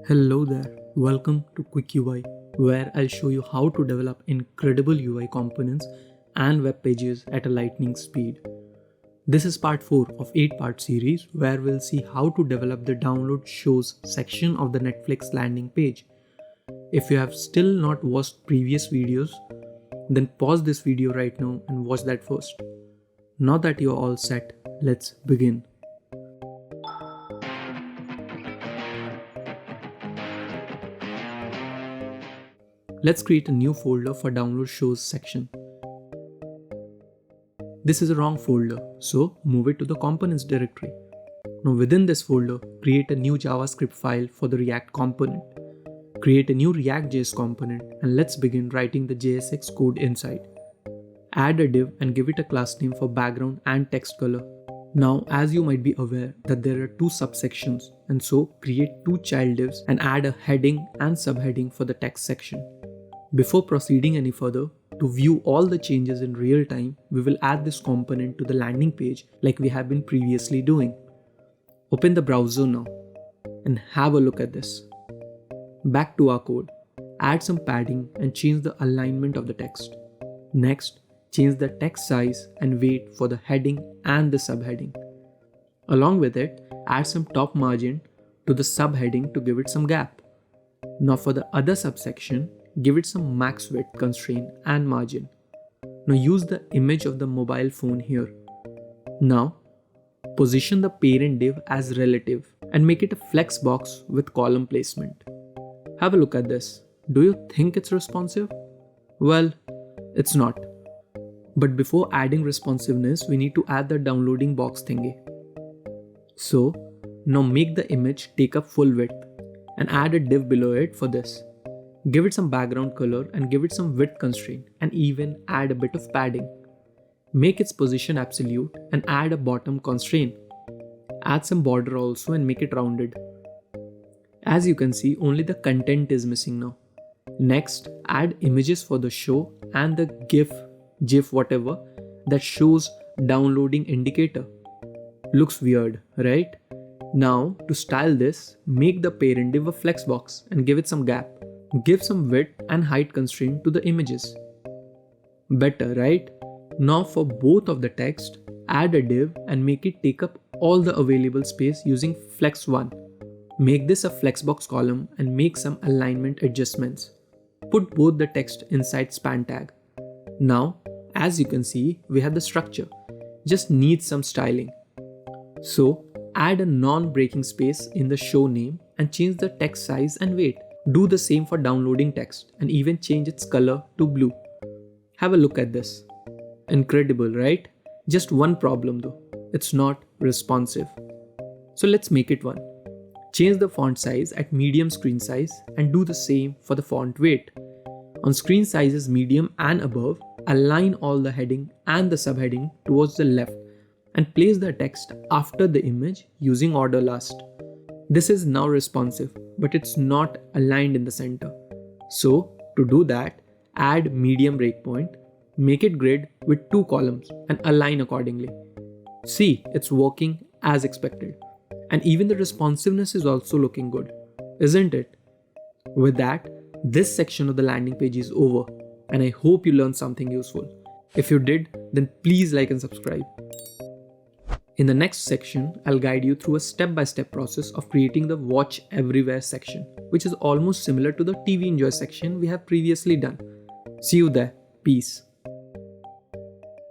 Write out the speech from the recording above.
Hello there, welcome to Quick UI, where I'll show you how to develop incredible UI components and web pages at a lightning speed. This is part 4 of 8-part series where we'll see how to develop the download shows section of the Netflix landing page. If you have still not watched previous videos, then pause this video right now and watch that first. Now that you're all set, let's begin. Let's create a new folder for download shows section. This is a wrong folder, so move it to the components directory. Now within this folder, create a new JavaScript file for the React component. Create a new ReactJs component and let's begin writing the JSX code inside. Add a div and give it a class name for background and text color. Now, as you might be aware that there are 2 subsections, and so create 2 child divs and add a heading and subheading for the text section. Before proceeding any further, to view all the changes in real time, we will add this component to the landing page like we have been previously doing. Open the browser now and have a look at this. Back to our code, add some padding and change the alignment of the text. Next, change the text size and weight for the heading and the subheading. Along with it, add some top margin to the subheading to give it some gap. Now for the other subsection, give it some max width constraint and margin. Now use the image of the mobile phone here. Now, position the parent div as relative and make it a flex box with column placement. Have a look at this. Do you think it's responsive? Well, it's not. But before adding responsiveness, we need to add the downloading box thingy. So, now make the image take up full width and add a div below it for this. Give it some background color and give it some width constraint and even add a bit of padding. Make its position absolute and add a bottom constraint. Add some border also and make it rounded. As you can see, only the content is missing now. Next, add images for the show and the GIF whatever that shows downloading indicator. Looks weird, right? Now, to style this, make the parent div a flex box and give it some gap. Give some width and height constraint to the images. Better, right? Now for both of the text, add a div and make it take up all the available space using flex1. Make this a flexbox column and make some alignment adjustments. Put both the text inside span tag. Now, as you can see, we have the structure. Just needs some styling. So, add a non-breaking space in the show name and change the text size and weight. Do the same for downloading text and even change its color to blue. Have a look at this. Incredible, right? Just one problem though. It's not responsive. So let's make it one. Change the font size at medium screen size and do the same for the font weight. On screen sizes medium and above, align all the heading and the subheading towards the left and place the text after the image using order last. This is now responsive, but it's not aligned in the center. So, to do that, add medium breakpoint, make it grid with 2 columns and align accordingly. See, it's working as expected. And even the responsiveness is also looking good, isn't it? With that, this section of the landing page is over, and I hope you learned something useful. If you did, then please like and subscribe. In the next section, I'll guide you through a step-by-step process of creating the Watch Everywhere section, which is almost similar to the TV Enjoy section we have previously done. See you there. Peace.